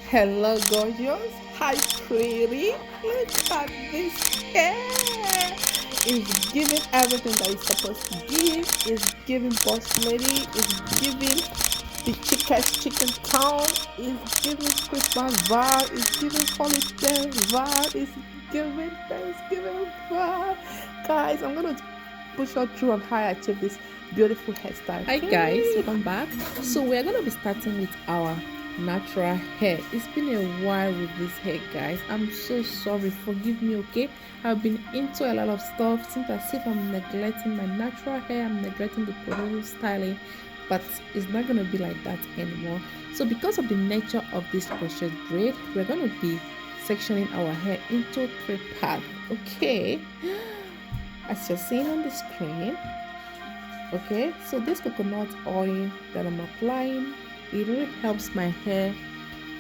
Hello, gorgeous. Hi, pretty. Look at this hair. It's giving everything that it's supposed to give. It's giving boss lady. It's giving the chicken's chicken town. It's giving Christmas vibe. It's giving holiday vibe. It's giving Thanksgiving vibe. Guys, I'm gonna push you through on how I achieve this beautiful hairstyle. Hi guys, welcome back. So we're gonna be starting with our natural hair. It's been a while with this hair, guys. I'm so sorry, forgive me. Okay, I've been into a lot of stuff. Seems as if I'm neglecting my natural hair, I'm neglecting the prepoo styling, but it's not gonna be like that anymore. So because of the nature of this crochet braid, we're gonna be sectioning our hair into 3 parts. Okay, as you're seeing on the screen. Okay, so this coconut oil that I'm applying, it really helps my hair,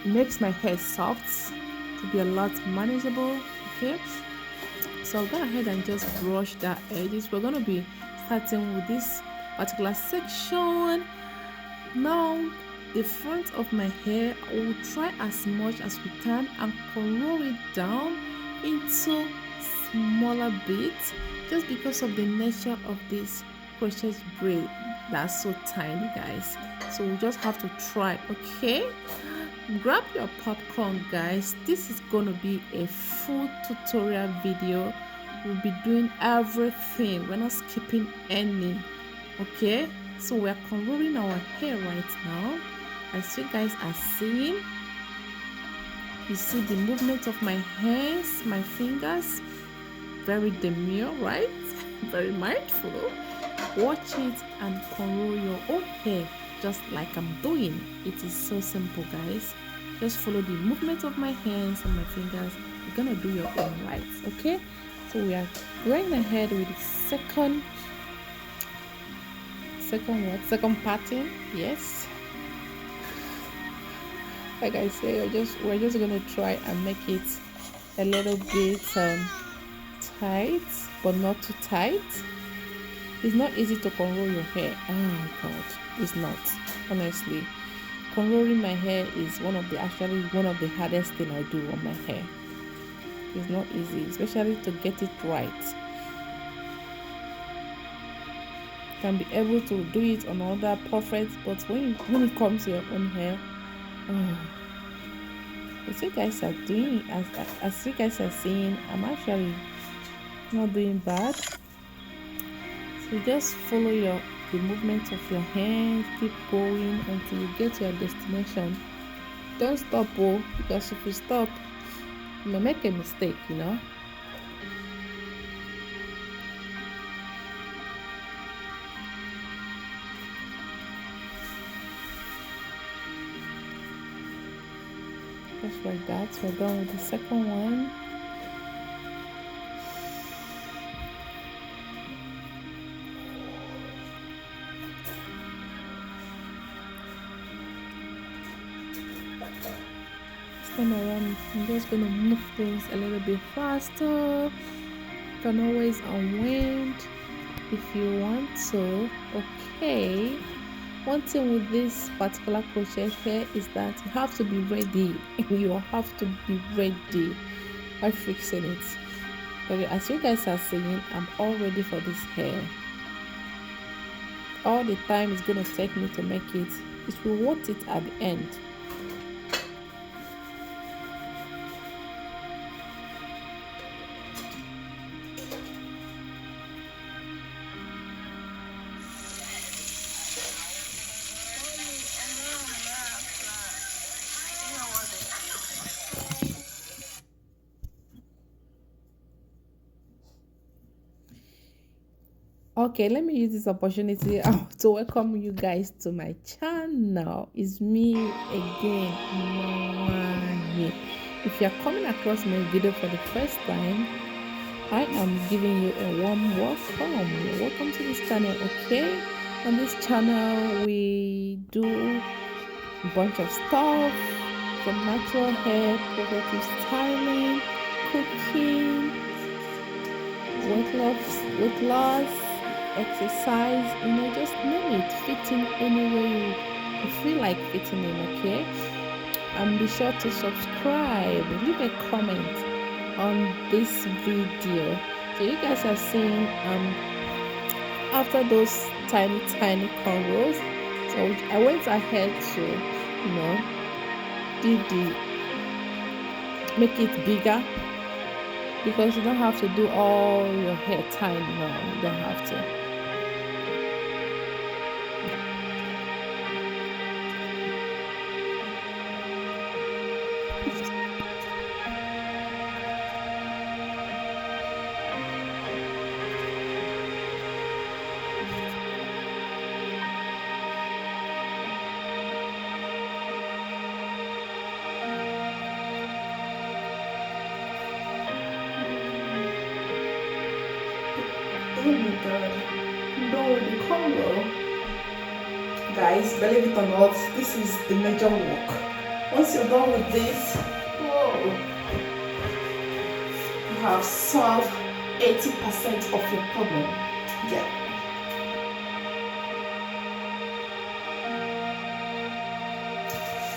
makes my hair soft to be a lot manageable. Okay, so I'll go ahead and just brush that edges. We're going to be starting with this particular section. Now the front of my hair, I will try as much as we can and roll it down into smaller bits, just because of the nature of this crochet braid that's so tiny, guys. So we just have to try. Okay, grab your popcorn, guys. This is gonna be a full tutorial video. We'll be doing everything, we're not skipping any. Okay, so we're conrolling our hair right now. As you guys are seeing, you see the movement of my hands, my fingers, very demure, right? Very mindful. Watch it and conroll your own hair just like I'm doing. It is so simple, guys. Just follow the movement of my hands and my fingers. You're gonna do your own right. Okay, so we are going ahead with the second pattern. Yes, like I say, we're just gonna try and make it a little bit tight, but not too tight. It's not easy to conroll your hair. Oh god, it's not. Honestly, conrolling my hair is one of the hardest thing I do on my hair. It's not easy, especially to get it right. You can be able to do it on other perfect, but when it comes to your own hair, as you guys are doing, as you guys are seeing, I'm actually not doing bad. So just follow the movement of your hands, keep going until you get to your destination. Don't stop, because if you stop, you may make a mistake, you know. Just like that. We're done with the second one. Around, I'm just going to move things a little bit faster. You can always unwind if you want to. Okay, one thing with this particular crochet hair is that you have to be ready. You have to be ready by fixing it. Okay, as you guys are seeing, I'm all ready for this hair. All the time it's going to take me to make it, it will worth it at the end. Okay, let me use this opportunity to welcome you guys to my channel. It's me again, Mommy. If you're coming across my video for the first time, I am giving you a warm welcome. Welcome to this channel. Okay, on this channel we do a bunch of stuff, from natural hair, progressive styling, cooking, weight loss, exercise, you know, just name it, fit in any way you feel like fitting in. Okay, and be sure to subscribe, leave a comment on this video. So you guys are seeing after those tiny cornrows, so I went ahead to do make it bigger, because you don't have to do all your hair tiny. No, you don't have to. Oh my god, no, the cornrow. Guys, believe it or not, this is the major work. Once you're done with this, whoa, you have solved 80% of your problem. Yeah.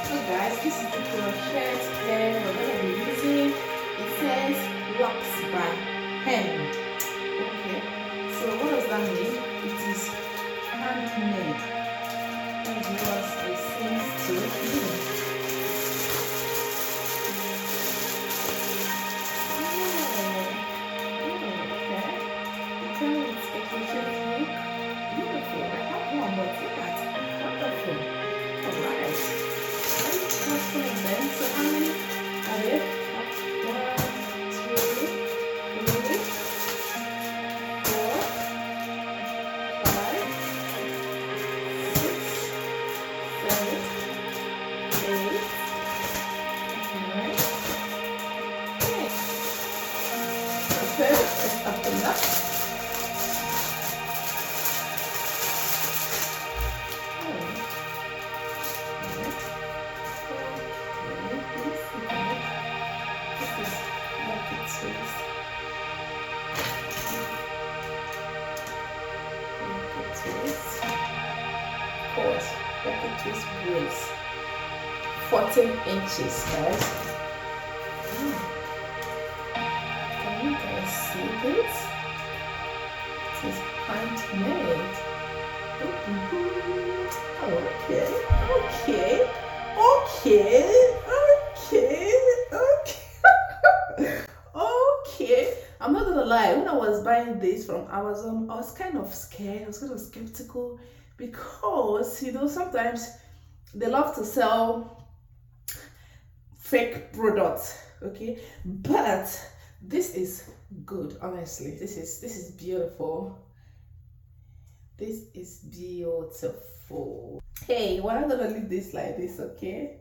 So guys, this is the crochet hair we're going to be using. It says wax by hand. Okay. So what does that mean? It is handmade. And what it seems to be. Okay. The color is look beautiful. I have one, but look at it. Wonderful. Alright. Let's put it then. So how many are there? 1, 2, 3, 4, 5, 6, 7, 8, 9, 10. Okay, let's open that. Yanky Twist braids, 14 inches, guys. Can you guys see this? It is handmade. Okay. I'm not gonna lie, when I was buying this from Amazon, I was kind of scared. I was kind of skeptical, because sometimes they love to sell fake products, okay? But this is good, honestly. This is beautiful. This is beautiful. Hey, we're not gonna leave this like this, okay?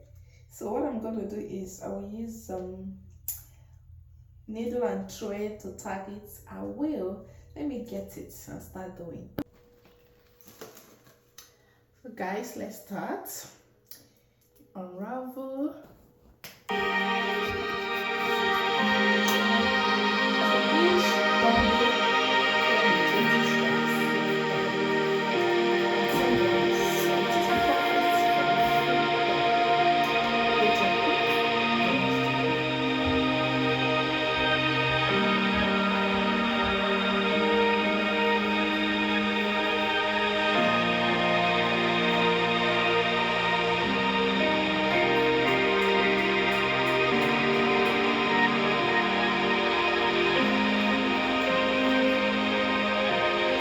So what I'm gonna do is I will use some needle and thread to tag it. Let me get it and start doing. So guys, let's start. Unravel.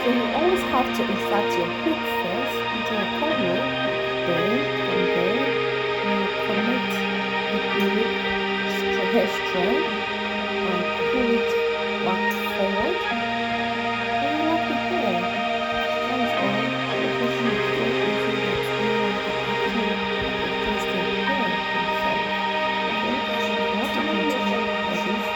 So you always have to insert your hook first into a corner, then from there you connect the hair strand and pull it back forward. And you lock it there. That's all. The person is very easy that you want to actually twist your hair inside. Okay, so you have to continue like this.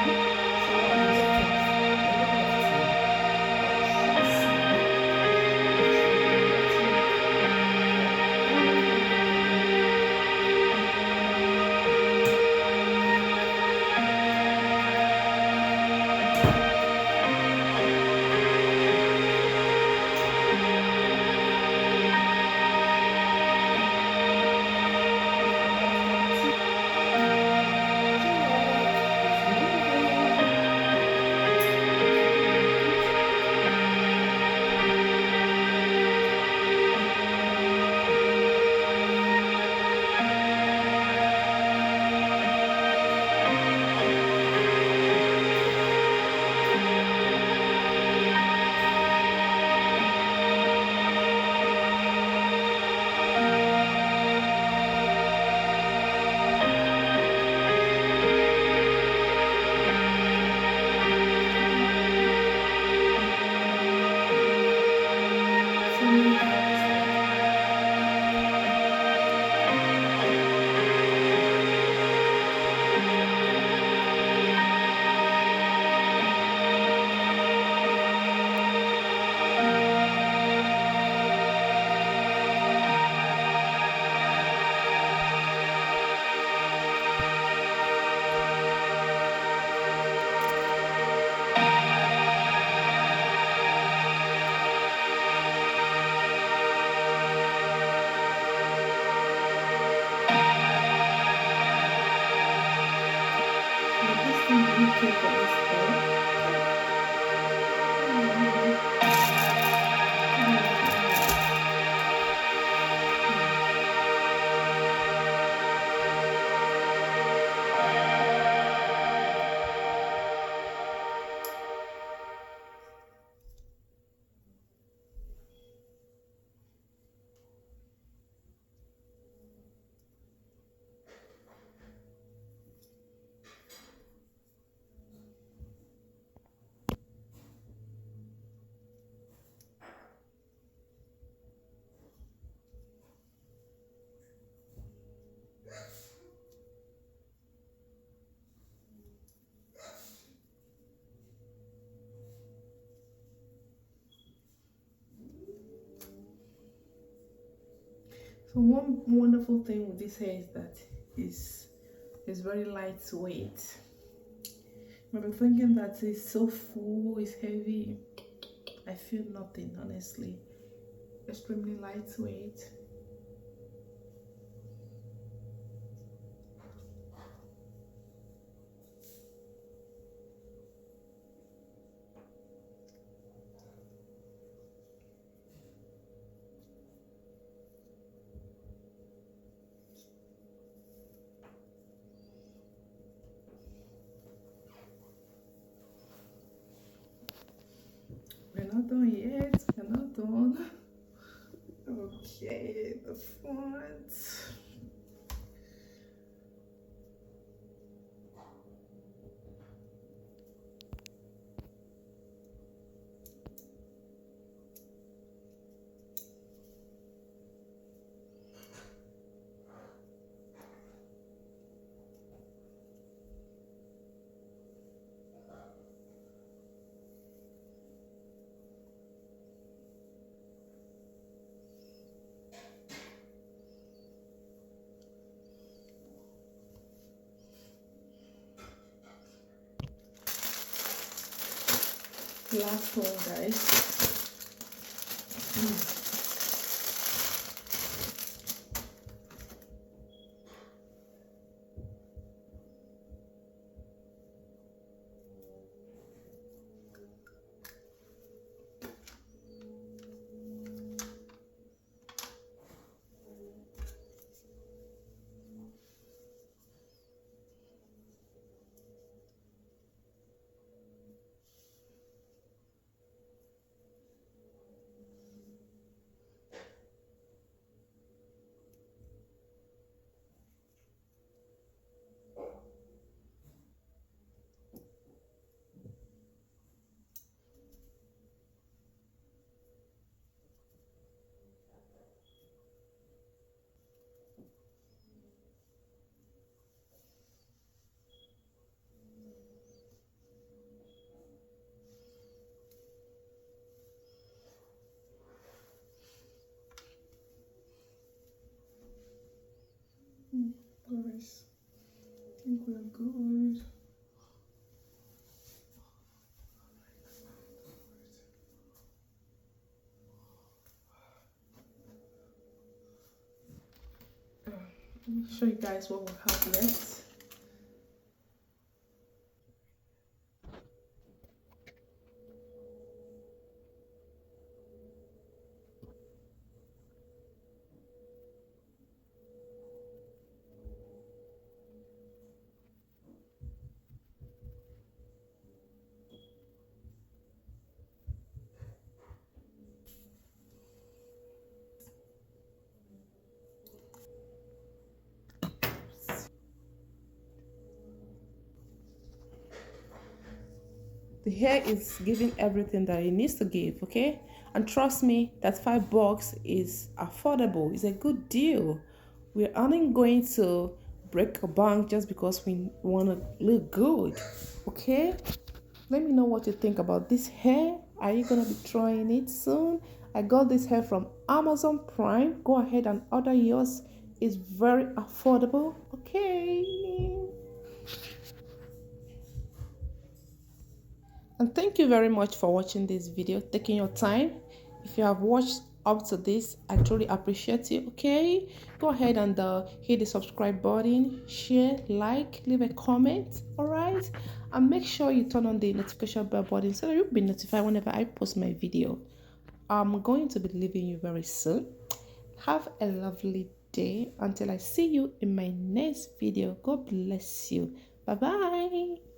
really care for this hair. So one wonderful thing with this hair is that it's very lightweight. I've been thinking that it's so full, it's heavy. I feel nothing, honestly. Extremely lightweight. We're not done yet. We're not done. Okay, the front. Last one, guys. Guys, I think we're good. Let me show you guys what we have left. The hair is giving everything that it needs to give, okay? And trust me, that $5 is affordable. It's a good deal. We aren't going to break a bank just because we want to look good, okay? Let me know what you think about this hair. Are you gonna be trying it soon? I got this hair from Amazon Prime. Go ahead and order yours. It's very affordable, okay? And thank you very much for watching this video, taking your time. If you have watched up to this, I truly appreciate you. Okay, go ahead and hit the subscribe button, share, like, leave a comment. All right, and make sure you turn on the notification bell button so that you'll be notified whenever I post my video. I'm going to be leaving you very soon. Have a lovely day until I see you in my next video. God bless you. Bye bye.